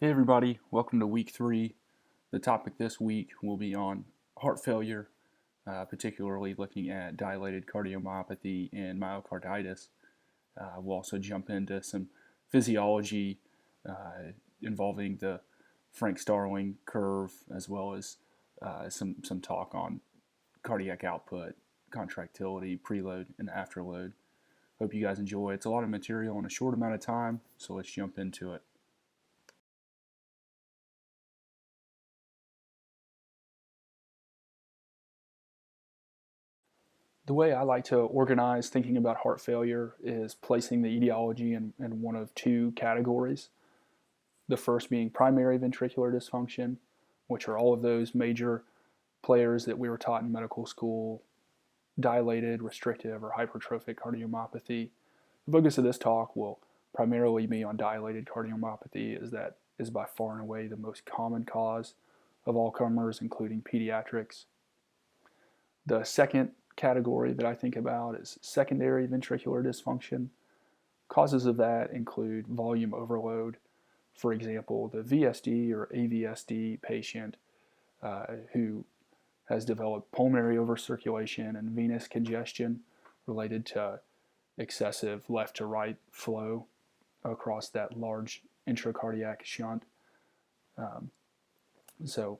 Hey everybody, welcome to week 3. The topic this week will be on heart failure, particularly looking at dilated cardiomyopathy and myocarditis. We'll also jump into some physiology involving the Frank-Starling curve, as well as some talk on cardiac output, contractility, preload, and afterload. Hope you guys enjoy. It's a lot of material in a short amount of time, so let's jump into it. The way I like to organize thinking about heart failure is placing the etiology in one of two categories. The first being primary ventricular dysfunction, which are all of those major players that we were taught in medical school: dilated, restrictive, or hypertrophic cardiomyopathy. The focus of this talk will primarily be on dilated cardiomyopathy, as that is by far and away the most common cause of all comers, including pediatrics. The second category that I think about is secondary ventricular dysfunction. Causes of that include volume overload. For example, the VSD or AVSD patient who has developed pulmonary overcirculation and venous congestion related to excessive left to right flow across that large intracardiac shunt. So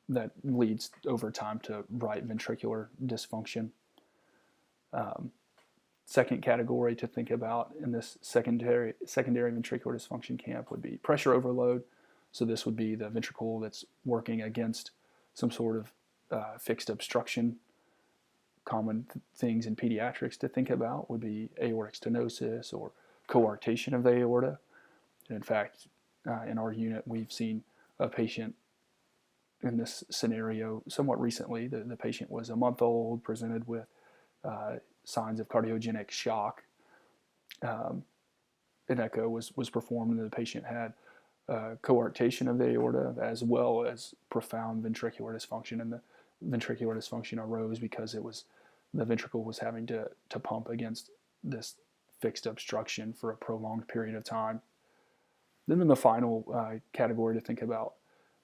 that leads over time to right ventricular dysfunction. Second category to think about in this secondary ventricular dysfunction camp would be pressure overload. So this would be the ventricle that's working against some sort of fixed obstruction. Common things in pediatrics to think about would be aortic stenosis or coarctation of the aorta. And in fact, in our unit, we've seen a patient in this scenario somewhat recently. The patient was a month old, presented with signs of cardiogenic shock. An echo was performed, and the patient had coarctation of the aorta as well as profound ventricular dysfunction. And the ventricular dysfunction arose because the ventricle was having to pump against this fixed obstruction for a prolonged period of time. Then the final category to think about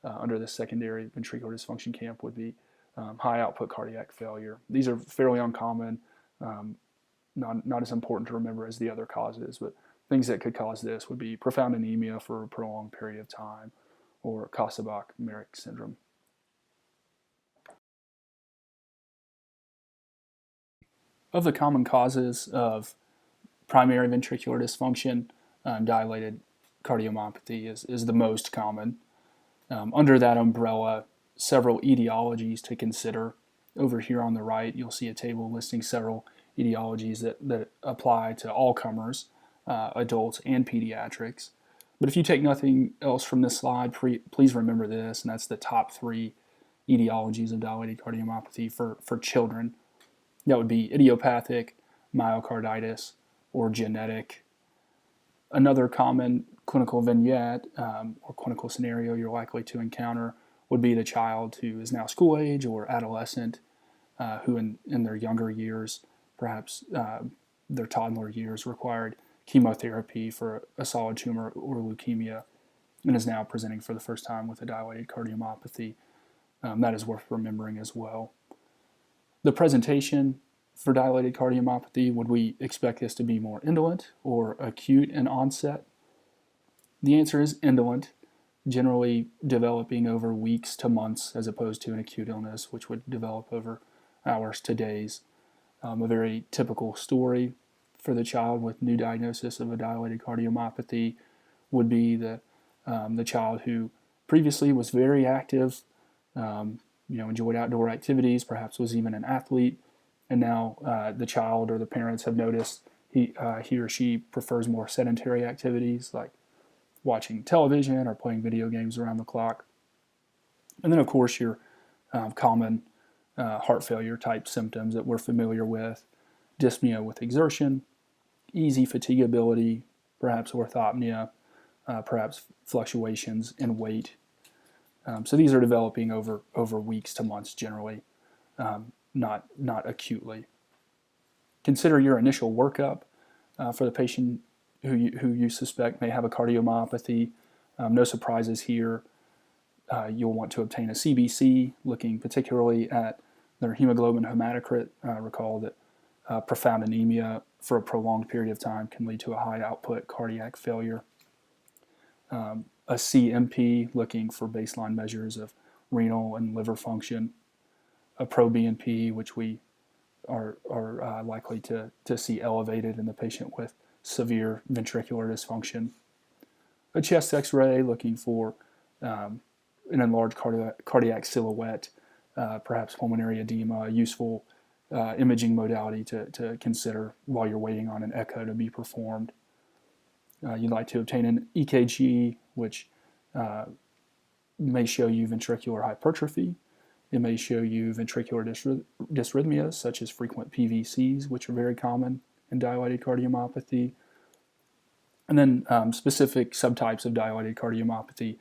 under the secondary ventricular dysfunction camp would be high output cardiac failure. These are fairly uncommon, not as important to remember as the other causes, but things that could cause this would be profound anemia for a prolonged period of time, or Kasabach-Merrick syndrome. Of the common causes of primary ventricular dysfunction, dilated cardiomyopathy is the most common. Under that umbrella, several etiologies to consider. Over here on the right, you'll see a table listing several etiologies that apply to all comers, adults and pediatrics. But if you take nothing else from this slide, please remember this, and that's the top 3 etiologies of dilated cardiomyopathy for children. That would be idiopathic, myocarditis, or genetic. Another common clinical vignette or clinical scenario you're likely to encounter would be the child who is now school age or adolescent, who in their younger years, perhaps their toddler years, required chemotherapy for a solid tumor or leukemia, and is now presenting for the first time with a dilated cardiomyopathy. That is worth remembering as well. The presentation for dilated cardiomyopathy, would we expect this to be more indolent or acute in onset? The answer is indolent, generally developing over weeks to months, as opposed to an acute illness, which would develop over hours to days. A very typical story for the child with new diagnosis of a dilated cardiomyopathy would be the child who previously was very active, enjoyed outdoor activities, perhaps was even an athlete, and now the child or the parents have noticed he or she prefers more sedentary activities like watching television or playing video games around the clock. And then, of course, your common heart failure type symptoms that we're familiar with: dyspnea with exertion, easy fatigability, perhaps orthopnea, perhaps fluctuations in weight. So these are developing over weeks to months generally, not acutely. Consider your initial workup for the patient who you suspect may have a cardiomyopathy. No surprises here. You'll want to obtain a CBC, looking particularly at their hemoglobin hematocrit. Recall that profound anemia for a prolonged period of time can lead to a high output cardiac failure. A CMP, looking for baseline measures of renal and liver function. A pro-BNP, which we are likely to see elevated in the patient with severe ventricular dysfunction. A chest X-ray, looking for an enlarged cardiac silhouette, perhaps pulmonary edema, a useful imaging modality to consider while you're waiting on an echo to be performed. You'd like to obtain an EKG, which may show you ventricular hypertrophy. It may show you ventricular dysrhythmias, such as frequent PVCs, which are very common in dilated cardiomyopathy. And then specific subtypes of dilated cardiomyopathy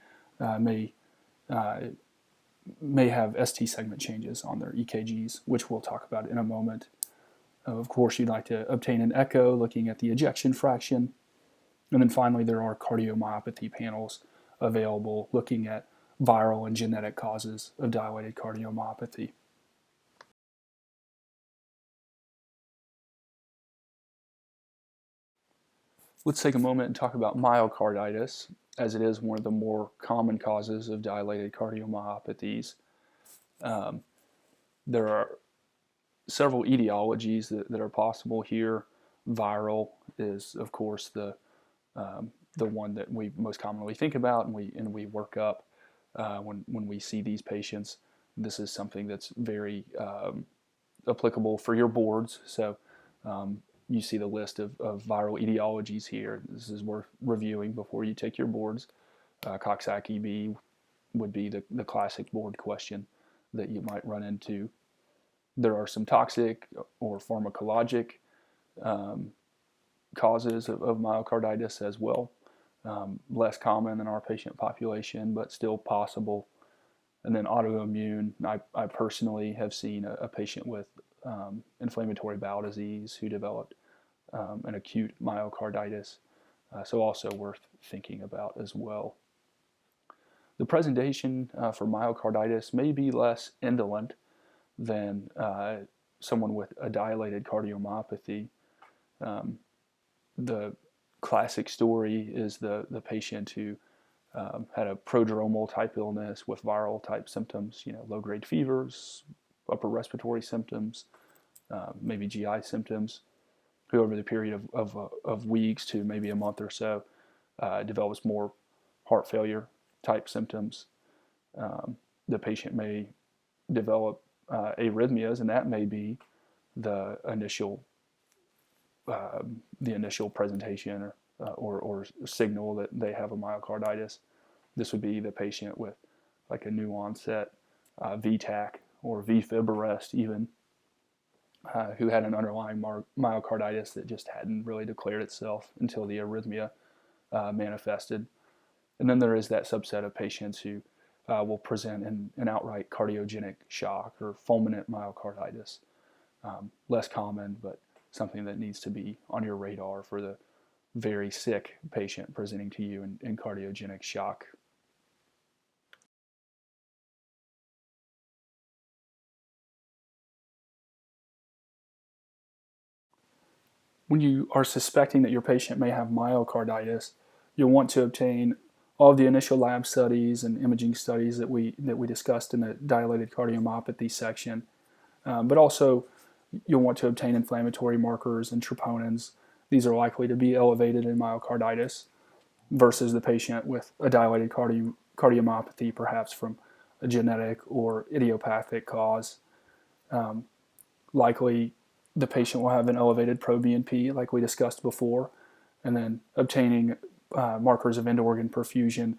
may have ST segment changes on their EKGs, which we'll talk about in a moment. Of course, you'd like to obtain an echo looking at the ejection fraction. And then finally, there are cardiomyopathy panels available looking at viral and genetic causes of dilated cardiomyopathy. Let's take a moment and talk about myocarditis, as it is one of the more common causes of dilated cardiomyopathies. There are several etiologies that are possible here. Viral is, of course, the one that we most commonly think about, and we work up when we see these patients. This is something that's very applicable for your boards. So you see the list of viral etiologies here. This is worth reviewing before you take your boards. Coxsackie-B would be the classic board question that you might run into. There are some toxic or pharmacologic causes of myocarditis as well. Less common in our patient population, but still possible. And then autoimmune. I personally have seen a patient with inflammatory bowel disease who developed an acute myocarditis, so also worth thinking about as well. The presentation for myocarditis may be less indolent than someone with a dilated cardiomyopathy. The classic story is the patient who had a prodromal type illness with viral type symptoms, low-grade fevers, upper respiratory symptoms, maybe GI symptoms, who over the period of weeks to maybe a month or so develops more heart failure type symptoms. The patient may develop arrhythmias, and that may be the initial presentation or signal that they have a myocarditis. This would be the patient with like a new onset VTAC or VFib arrest even, who had an underlying myocarditis that just hadn't really declared itself until the arrhythmia manifested. And then there is that subset of patients who will present an outright cardiogenic shock or fulminant myocarditis. Less common, but something that needs to be on your radar for the very sick patient presenting to you in cardiogenic shock. When you are suspecting that your patient may have myocarditis, you'll want to obtain all of the initial lab studies and imaging studies that we discussed in the dilated cardiomyopathy section, but also you'll want to obtain inflammatory markers and troponins. These are likely to be elevated in myocarditis versus the patient with a dilated cardiomyopathy, perhaps from a genetic or idiopathic cause. Likely the patient will have an elevated pro-BNP like we discussed before, and then obtaining markers of end-organ perfusion,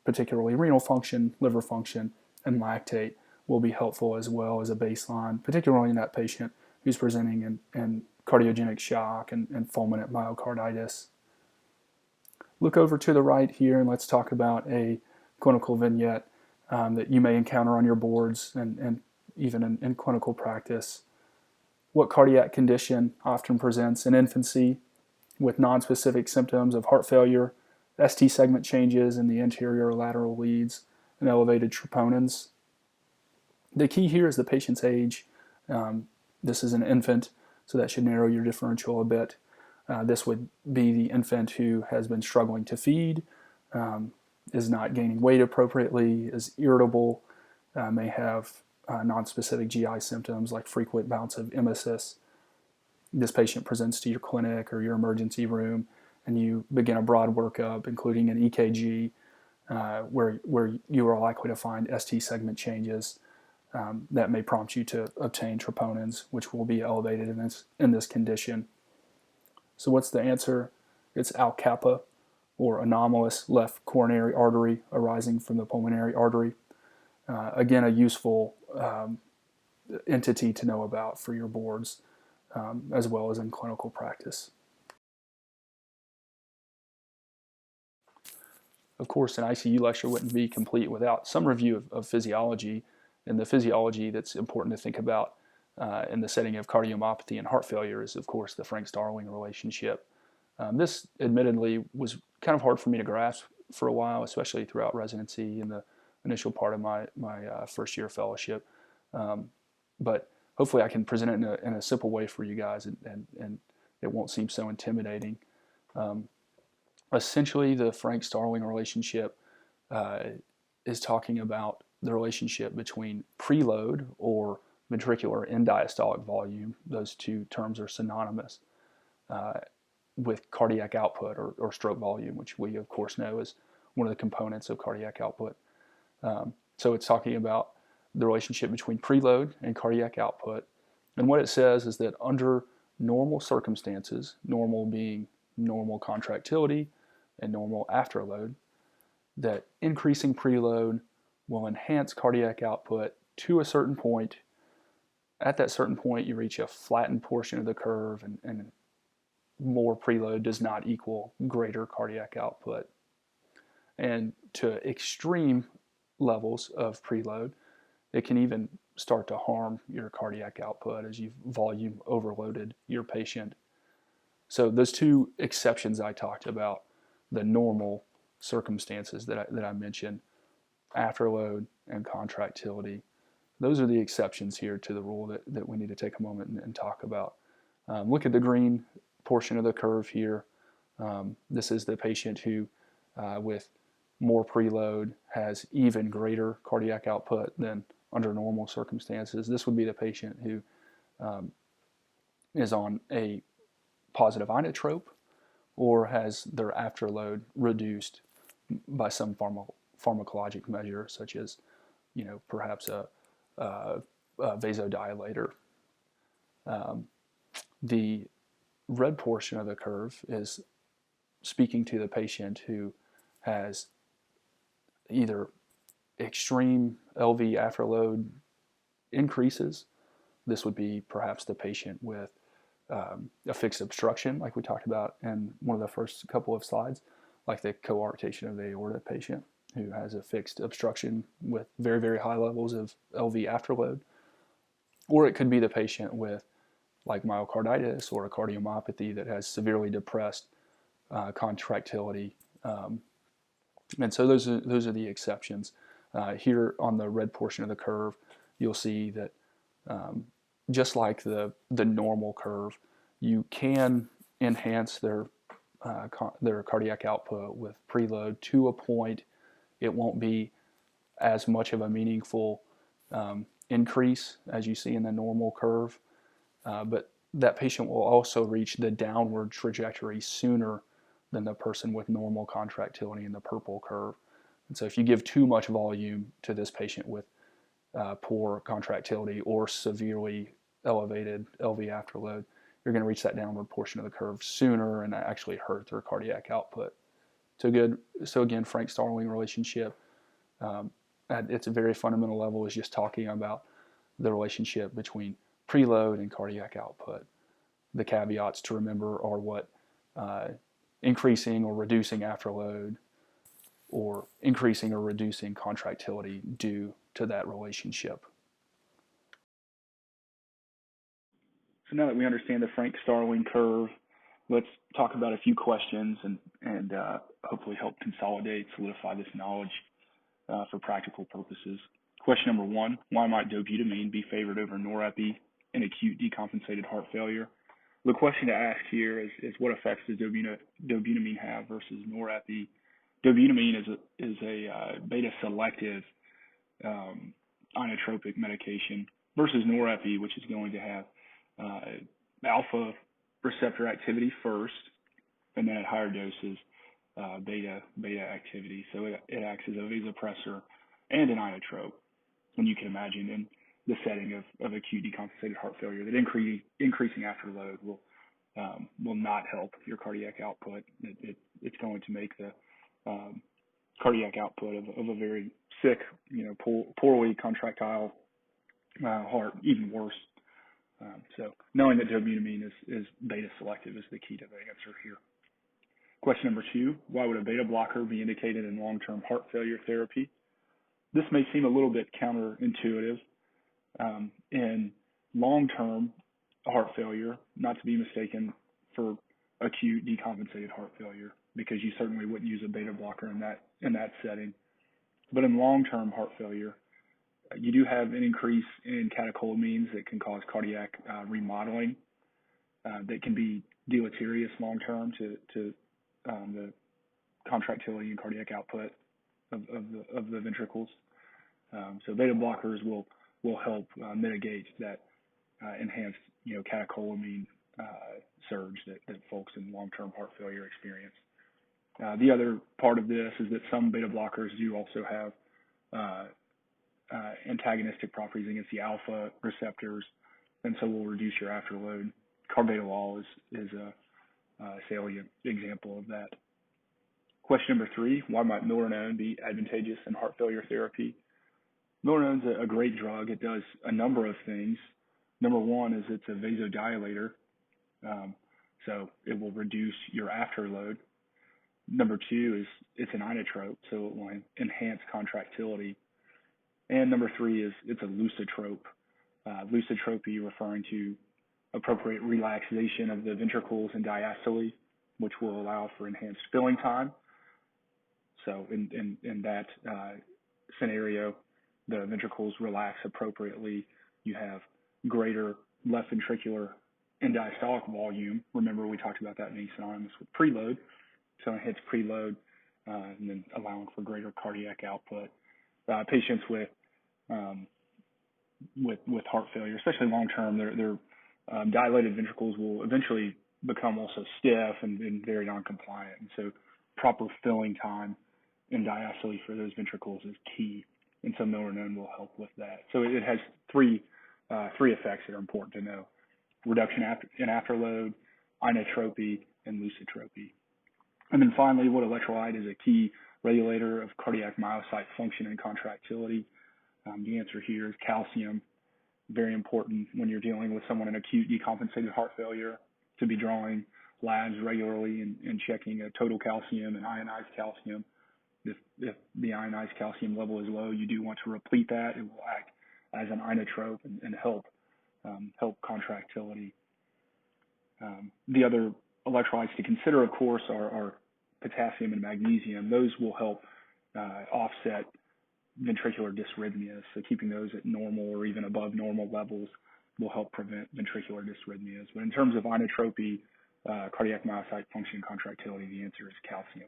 particularly renal function, liver function, and lactate will be helpful as well as a baseline, particularly in that patient who's presenting in cardiogenic shock and fulminant myocarditis. Look over to the right here and let's talk about a clinical vignette that you may encounter on your boards and even in clinical practice. What cardiac condition often presents in infancy with nonspecific symptoms of heart failure, ST segment changes in the anterior lateral leads, and elevated troponins. The key here is the patient's age. This is an infant, so that should narrow your differential a bit. This would be the infant who has been struggling to feed, is not gaining weight appropriately, is irritable, may have nonspecific GI symptoms like frequent bouts of emesis. This patient presents to your clinic or your emergency room, and you begin a broad workup, including an EKG, where you are likely to find ST segment changes that may prompt you to obtain troponins, which will be elevated in this condition. So what's the answer? It's Al-Kappa, or anomalous left coronary artery arising from the pulmonary artery. Again, a useful entity to know about for your boards, as well as in clinical practice. Of course, an ICU lecture wouldn't be complete without some review of physiology, and the physiology that's important to think about in the setting of cardiomyopathy and heart failure is, of course, the Frank-Starling relationship. This admittedly was kind of hard for me to grasp for a while, especially throughout residency and the initial part of my first year fellowship. But hopefully I can present it in a simple way for you guys, and it won't seem so intimidating. Essentially, the Frank-Starling relationship is talking about the relationship between preload or ventricular end diastolic volume. Those two terms are synonymous with cardiac output or stroke volume, which we of course know is one of the components of cardiac output. So it's talking about the relationship between preload and cardiac output. And what it says is that under normal circumstances, normal being normal contractility and normal afterload, that increasing preload will enhance cardiac output to a certain point. At that certain point, you reach a flattened portion of the curve, and more preload does not equal greater cardiac output. And to extreme levels of preload, it can even start to harm your cardiac output as you've volume overloaded your patient. So those two exceptions I talked about, the normal circumstances that I mentioned, afterload and contractility, those are the exceptions here to the rule that we need to take a moment and talk about. Look at the green portion of the curve here. This is the patient who, with more preload, has even greater cardiac output than under normal circumstances. This would be the patient who is on a positive inotrope or has their afterload reduced by some pharmacologic measure, such as, perhaps a vasodilator. The red portion of the curve is speaking to the patient who has either extreme LV afterload increases. This would be perhaps the patient with a fixed obstruction, like we talked about in one of the first couple of slides, like the coarctation of the aorta patient who has a fixed obstruction with very, very high levels of LV afterload. Or it could be the patient with like myocarditis or a cardiomyopathy that has severely depressed contractility. And so those are the exceptions. Here on the red portion of the curve, you'll see that just like the normal curve, you can enhance their cardiac output with preload to a point. It won't be as much of a meaningful increase as you see in the normal curve, but that patient will also reach the downward trajectory sooner than the person with normal contractility in the purple curve. And so if you give too much volume to this patient with poor contractility or severely elevated LV afterload, you're going to reach that downward portion of the curve sooner and actually hurt their cardiac output. So again, Frank-Starling relationship at its very fundamental level is just talking about the relationship between preload and cardiac output. The caveats to remember are what increasing or reducing afterload or increasing or reducing contractility do to that relationship. So now that we understand the Frank-Starling curve, let's talk about a few questions and hopefully help consolidate, solidify this knowledge for practical purposes. Question number one, why might dobutamine be favored over norepi in acute decompensated heart failure? The question to ask here is what effects does dobutamine have versus norepi? Dobutamine is a beta selective inotropic medication versus norepi, which is going to have alpha receptor activity first, and then at higher doses, beta activity. So it acts as a vasopressor and an inotrope, when you can imagine in the setting of acute decompensated heart failure, that increasing afterload will not help your cardiac output. It's going to make the cardiac output of a very sick, poorly contractile heart even worse. So knowing that dobutamine is beta selective is the key to the answer here. Question number two, why would a beta blocker be indicated in long-term heart failure therapy? This may seem a little bit counterintuitive. In long-term heart failure, not to be mistaken for acute decompensated heart failure, because you certainly wouldn't use a beta blocker in that setting. But in long-term heart failure, you do have an increase in catecholamines that can cause cardiac remodeling that can be deleterious long-term to the contractility and cardiac output of the ventricles. So beta blockers will help mitigate that enhanced catecholamine surge that folks in long-term heart failure experience. The other part of this is that some beta blockers do also have antagonistic properties against the alpha receptors, and so will reduce your afterload. Carvedilol is a salient example of that. Question number three, why might milrinone be advantageous in heart failure therapy? Milrinone is a great drug. It does a number of things. Number one is it's a vasodilator, so it will reduce your afterload. Number two is it's an inotrope, so it will enhance contractility. And number three is it's a lusitrope. Lusitropy referring to appropriate relaxation of the ventricles and diastole, which will allow for enhanced filling time. So in that scenario, the ventricles relax appropriately. You have greater left ventricular end diastolic volume. Remember, we talked about that being synonymous with preload. So it hits preload and then allowing for greater cardiac output. Patients with heart failure, especially long term, their dilated ventricles will eventually become also stiff and very non-compliant. And so proper filling time in diastole for those ventricles is key. And so milrinone will help with that. So it has three effects that are important to know: reduction in afterload, inotropy, and lusitropy. And then finally, what electrolyte is a key regulator of cardiac myocyte function and contractility? The answer here is calcium. Very important when you're dealing with someone in acute decompensated heart failure to be drawing labs regularly and checking a total calcium and ionized calcium. If the ionized calcium level is low, you do want to replete that. It will act as an inotrope and help contractility. The other electrolytes to consider, of course, are potassium and magnesium. Those will help offset ventricular dysrhythmias. So keeping those at normal or even above normal levels will help prevent ventricular dysrhythmias. But in terms of inotropy, cardiac myocyte function, contractility, the answer is calcium.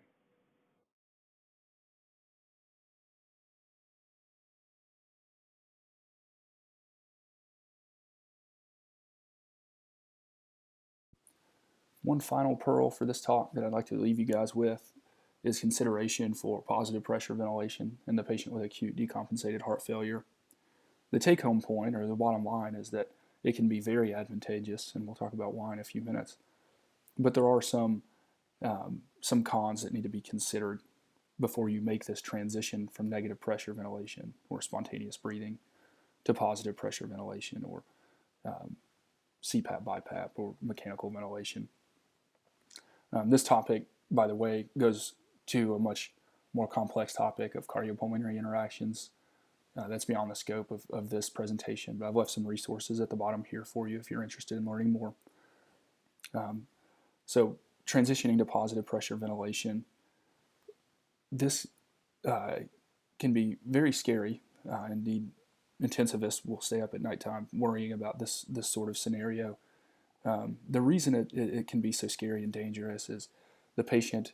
One final pearl for this talk that I'd like to leave you guys with is consideration for positive pressure ventilation in the patient with acute decompensated heart failure. The take-home point, or the bottom line, is that it can be very advantageous, and we'll talk about why in a few minutes. But there are some cons that need to be considered before you make this transition from negative pressure ventilation or spontaneous breathing to positive pressure ventilation or CPAP, BiPAP, or mechanical ventilation. This topic, by the way, goes to a much more complex topic of cardiopulmonary interactions. That's beyond the scope of this presentation, but I've left some resources at the bottom here for you if you're interested in learning more. So transitioning to positive pressure ventilation, this can be very scary. Indeed, intensivists will stay up at nighttime worrying about this sort of scenario. The reason it can be so scary and dangerous is the patient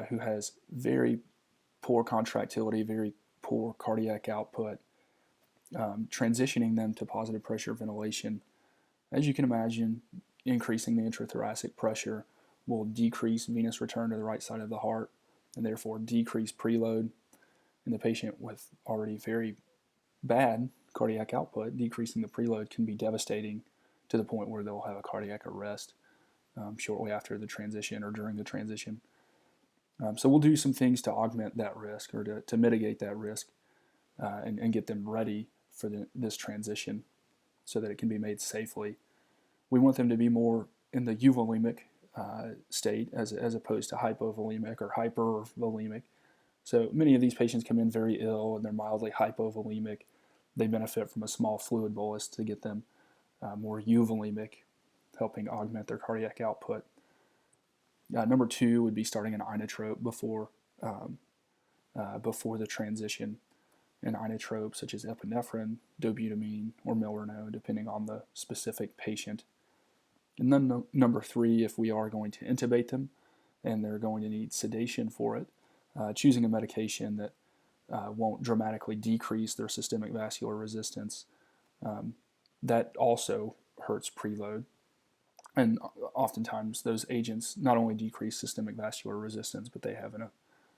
who has very poor contractility, very poor cardiac output, transitioning them to positive pressure ventilation, as you can imagine, increasing the intrathoracic pressure will decrease venous return to the right side of the heart and therefore decrease preload. In the patient with already very bad cardiac output, decreasing the preload can be devastating to the point where they'll have a cardiac arrest shortly after the transition or during the transition. So we'll do some things to augment that risk or to mitigate that risk and get them ready for this transition so that it can be made safely. We want them to be more in the euvolemic state as opposed to hypovolemic or hypervolemic. So many of these patients come in very ill and they're mildly hypovolemic. They benefit from a small fluid bolus to get them more euvolemic, helping augment their cardiac output. Number 2 would be starting an inotrope before the transition. An inotrope such as epinephrine, dobutamine, or milrinone, depending on the specific patient. And then number 3, if we are going to intubate them and they're going to need sedation for it, choosing a medication that won't dramatically decrease their systemic vascular resistance. That also hurts preload. And oftentimes those agents not only decrease systemic vascular resistance, but they have an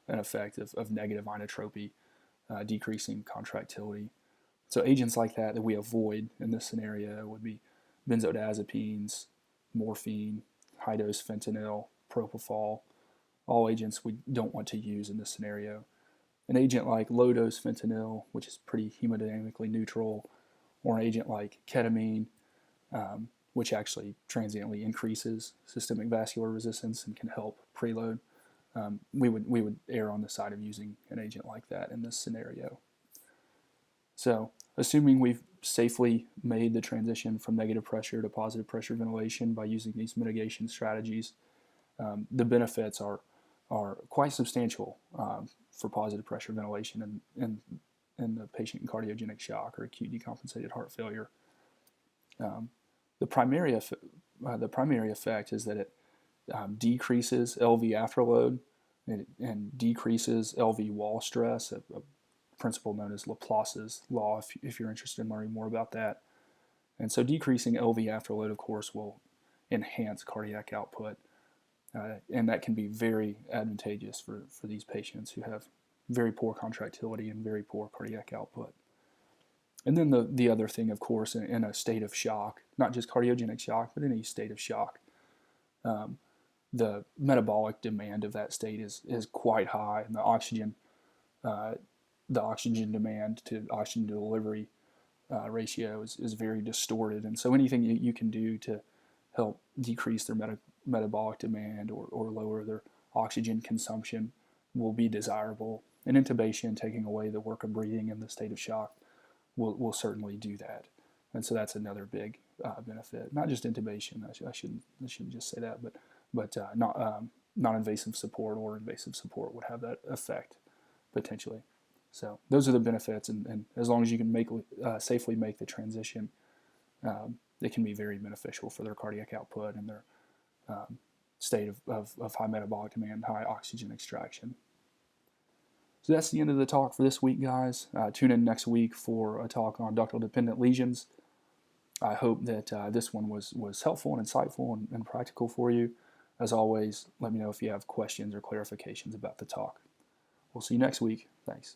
effect of negative inotropy, decreasing contractility. So agents like that we avoid in this scenario would be benzodiazepines, morphine, high-dose fentanyl, propofol, all agents we don't want to use in this scenario. An agent like low-dose fentanyl, which is pretty hemodynamically neutral, or an agent like ketamine, which actually transiently increases systemic vascular resistance and can help preload, we would err on the side of using an agent like that in this scenario. So, assuming we've safely made the transition from negative pressure to positive pressure ventilation by using these mitigation strategies, the benefits are quite substantial for positive pressure ventilation in the patient in cardiogenic shock or acute decompensated heart failure. The primary effect is that it decreases LV afterload and decreases LV wall stress, a principle known as Laplace's law, if you're interested in learning more about that. And so decreasing LV afterload, of course, will enhance cardiac output, and that can be very advantageous for these patients who have very poor contractility and very poor cardiac output. And then the other thing, of course, in a state of shock, not just cardiogenic shock, but any state of shock, the metabolic demand of that state is quite high, and the oxygen demand to oxygen delivery ratio is very distorted. And so anything you can do to help decrease their metabolic demand or lower their oxygen consumption will be desirable. And intubation, taking away the work of breathing in the state of shock, will certainly do that. And so that's another big benefit. Not just intubation. I shouldn't just say that, but non-invasive support or invasive support would have that effect potentially. So those are the benefits, and as long as you can safely make the transition, it can be very beneficial for their cardiac output and their state of high metabolic demand, high oxygen extraction. So that's the end of the talk for this week, guys. Tune in next week for a talk on ductal-dependent lesions. I hope that this one was helpful and insightful and practical for you. As always, let me know if you have questions or clarifications about the talk. We'll see you next week. Thanks.